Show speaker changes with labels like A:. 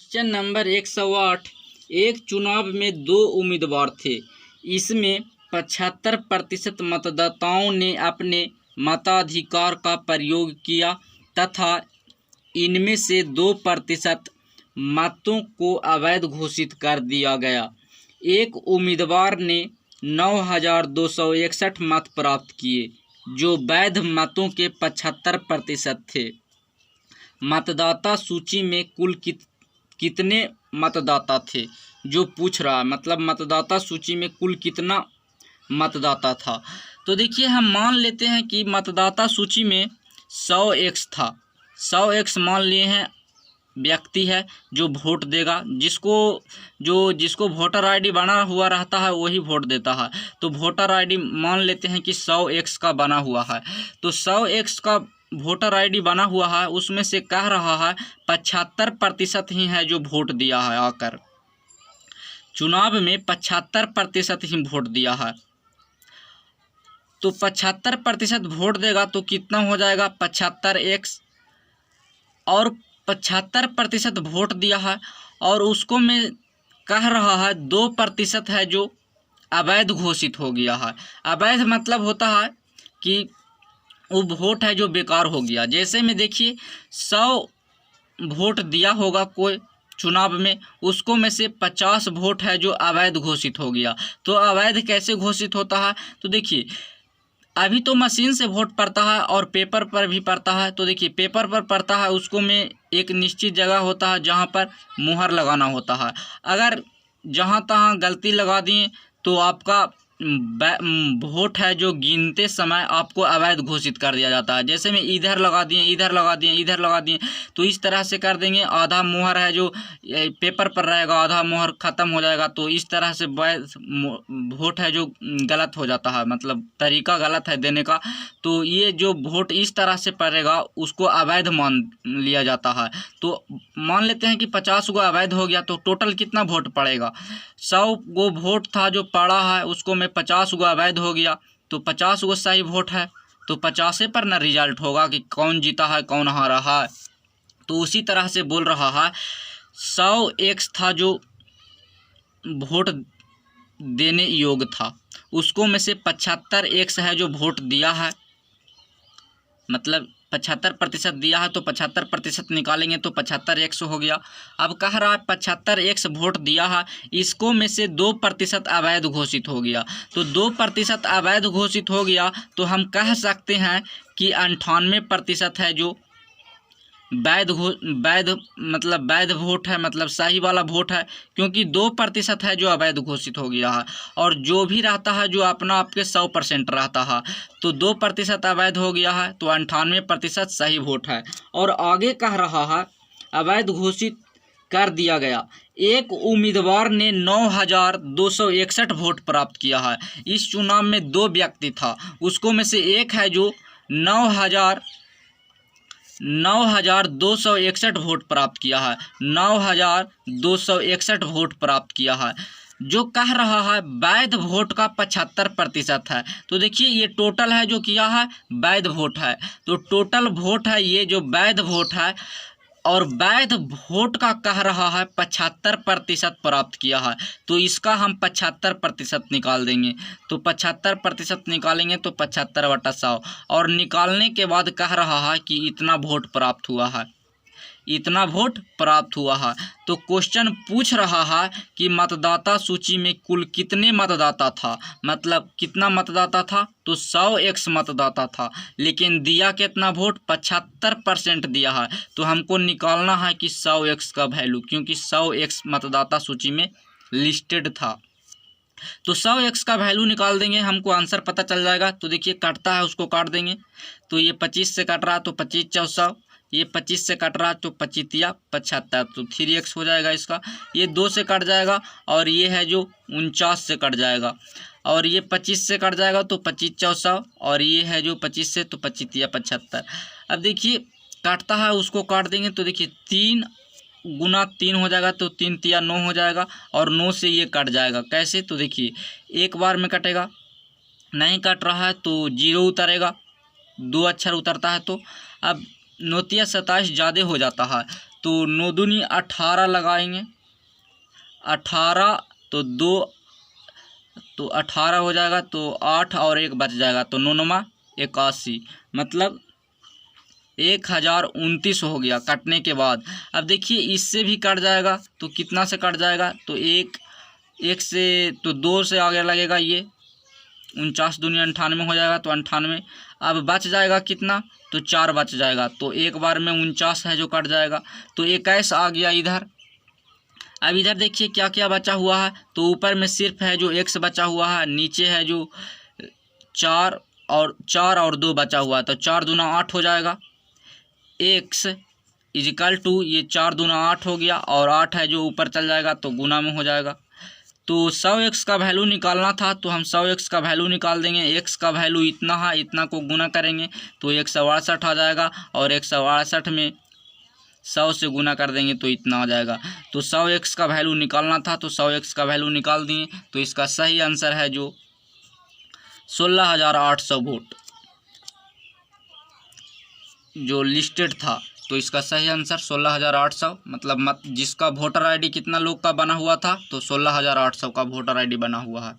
A: Question number 108। एक चुनाव में दो उम्मीदवार थे। इसमें 75% मतदाताओं ने अपने मताधिकार का प्रयोग किया तथा इनमें से 2% मतों को अवैध घोषित कर दिया गया। एक उम्मीदवार ने 9,261 मत प्राप्त किए, जो वैध मतों के 75% थे। मतदाता सूची में कुल कितने मतदाता थे, जो पूछ रहा है, मतलब मतदाता सूची में कुल कितना मतदाता था। तो देखिए, हम मान लेते हैं कि मतदाता सूची में 100x था। 100x मान लिए हैं व्यक्ति है जो वोट देगा। जिसको वोटर आईडी बना हुआ रहता है वही वोट देता है। तो वोटर आईडी मान लेते हैं कि 100x का बना हुआ है। तो 100x का वोटर आईडी बना हुआ है, उसमें से कह रहा है 75% ही है जो वोट दिया है। आकर चुनाव में 75% ही वोट दिया है। तो 75% वोट देगा तो कितना हो जाएगा 75x, और 75% वोट दिया है और उसको में कह रहा है 2% है जो अवैध घोषित हो गया है। अवैध मतलब होता है कि वो वोट है जो बेकार हो गया। जैसे में देखिए 100 वोट दिया होगा कोई चुनाव में, उसको में से 50 वोट है जो अवैध घोषित हो गया। तो अवैध कैसे घोषित होता है, तो देखिए अभी तो मशीन से वोट पड़ता है और पेपर पर भी पड़ता है। तो देखिए पेपर पर पड़ता है, उसको में एक निश्चित जगह होता है जहाँ पर मुहर लगाना होता है। अगर जहाँ तहाँ गलती लगा दिए तो आपका वोट है जो गिनते समय आपको अवैध घोषित कर दिया जाता है। जैसे में इधर लगा दिए, इधर लगा दिए, इधर लगा दिए, तो इस तरह से कर देंगे। आधा मुहर है जो पेपर पर रहेगा, आधा मुहर ख़त्म हो जाएगा। तो इस तरह से वोट है जो गलत हो जाता है, मतलब तरीका गलत है देने का। तो ये जो वोट इस तरह से पड़ेगा उसको अवैध मान लिया जाता है। तो मान लेते हैं कि 50 गो अवैध हो गया, तो टोटल कितना वोट पड़ेगा। 100 गो वोट था जो पड़ा है, उसको में 50 गो अवैध हो गया, तो 50 गो सही वोट है। तो 50 पर ना रिजल्ट होगा कि कौन जीता है कौन हारा है। तो उसी तरह से बोल रहा है 100x था जो वोट देने योग्य था, उसको में से 75x है जो वोट दिया है, मतलब 75% दिया है। तो 75% निकालेंगे तो 75x हो गया। अब कह रहा है 75x वोट दिया है, इसको में से 2% अवैध घोषित हो गया। तो 2% अवैध घोषित हो गया तो हम कह सकते हैं कि 98% है जो वैध मतलब वैध वोट है, मतलब सही वाला वोट है, क्योंकि 2% है जो अवैध घोषित हो गया है। और जो भी रहता है जो अपना आपके 100% रहता है, तो 2% अवैध हो गया है, तो 98% सही वोट है। और आगे कह रहा है अवैध घोषित कर दिया गया। एक उम्मीदवार ने 9,261 वोट प्राप्त किया है। इस चुनाव में 2 व्यक्ति था, उसको में से एक है जो 9,261 वोट प्राप्त किया है। 9,261 वोट प्राप्त किया है, जो कह रहा है वैध वोट का 75% है। तो देखिए ये टोटल है जो किया है वैध वोट है। तो टोटल वोट है ये जो वैध वोट है, और वैध वोट का कह रहा है 75% प्राप्त किया है। तो इसका हम 75% निकाल देंगे। तो 75% निकालेंगे तो 75/100, और निकालने के बाद कह रहा है कि इतना वोट प्राप्त हुआ है, इतना वोट प्राप्त हुआ है। तो क्वेश्चन पूछ रहा है कि मतदाता सूची में कुल कितने मतदाता था, मतलब कितना मतदाता था। तो 100x मतदाता था, लेकिन दिया कितना वोट 75% दिया है। तो हमको निकालना है कि 100x का वैल्यू, क्योंकि 100x मतदाता सूची में लिस्टेड था। तो 100x का वैल्यू निकाल देंगे, हमको आंसर पता चल जाएगा। तो देखिए कटता है उसको काट देंगे। तो ये 25 से कट रहा तो 25 × 100, ये 25 से कट रहा तो 25 × 75, तो 3x हो जाएगा इसका। ये 2 से कट जाएगा, और ये है जो 49 से कट जाएगा, और ये 25 से कट जाएगा तो 25 × 100, और ये है जो 25 से तो 25 × 75। अब देखिए काटता है उसको काट देंगे। तो देखिए 3 × 3 हो जाएगा, तो 3 × 9 हो जाएगा, और 9 से ये कट जाएगा। कैसे, तो देखिए एक बार में कटेगा, नहीं कट रहा है तो 0 उतरेगा, 2 अक्षर उतरता है। तो अब 9 × 27 ज़्यादा हो जाता है, तो 9 दूनी 18 लगाएंगे, 18 तो 2 तो 18 हो जाएगा, तो 8 और 1 बच जाएगा, तो 9 81, मतलब 1029 हो गया कटने के बाद। अब देखिए इससे भी कट जाएगा, तो कितना से कट जाएगा, तो एक से तो 2 से आगे लगेगा, ये 49 दूनी 98 हो जाएगा, तो 98। अब बच जाएगा कितना, तो 4 बच जाएगा, तो एक बार में 49 है जो कट जाएगा, तो 21 आ गया इधर। अब इधर देखिए क्या क्या बचा हुआ है, तो ऊपर में सिर्फ है जो x बचा हुआ है, नीचे है जो 4 और 2 बचा हुआ है, तो 4 दूना 8 हो जाएगा। x इजिकल टू ये 4 दूना 8 हो गया, और 8 है जो ऊपर चल जाएगा, तो गुना में हो जाएगा। तो 100x का वैल्यू निकालना था, तो हम 100x का वैल्यू निकाल देंगे। x का वैल्यू इतना है, इतना को गुना करेंगे तो 168 आ जाएगा, और 168 में 100 से गुना कर देंगे तो इतना आ जाएगा। तो 100x का वैल्यू निकालना था, तो 100x का वैल्यू निकाल दिए, तो इसका सही आंसर है जो 16,800 वोट जो लिस्टेड था। तो इसका सही आंसर 16,800, मतलब जिसका वोटर आईडी कितना लोग का बना हुआ था, तो 16,800 का वोटर आईडी बना हुआ है।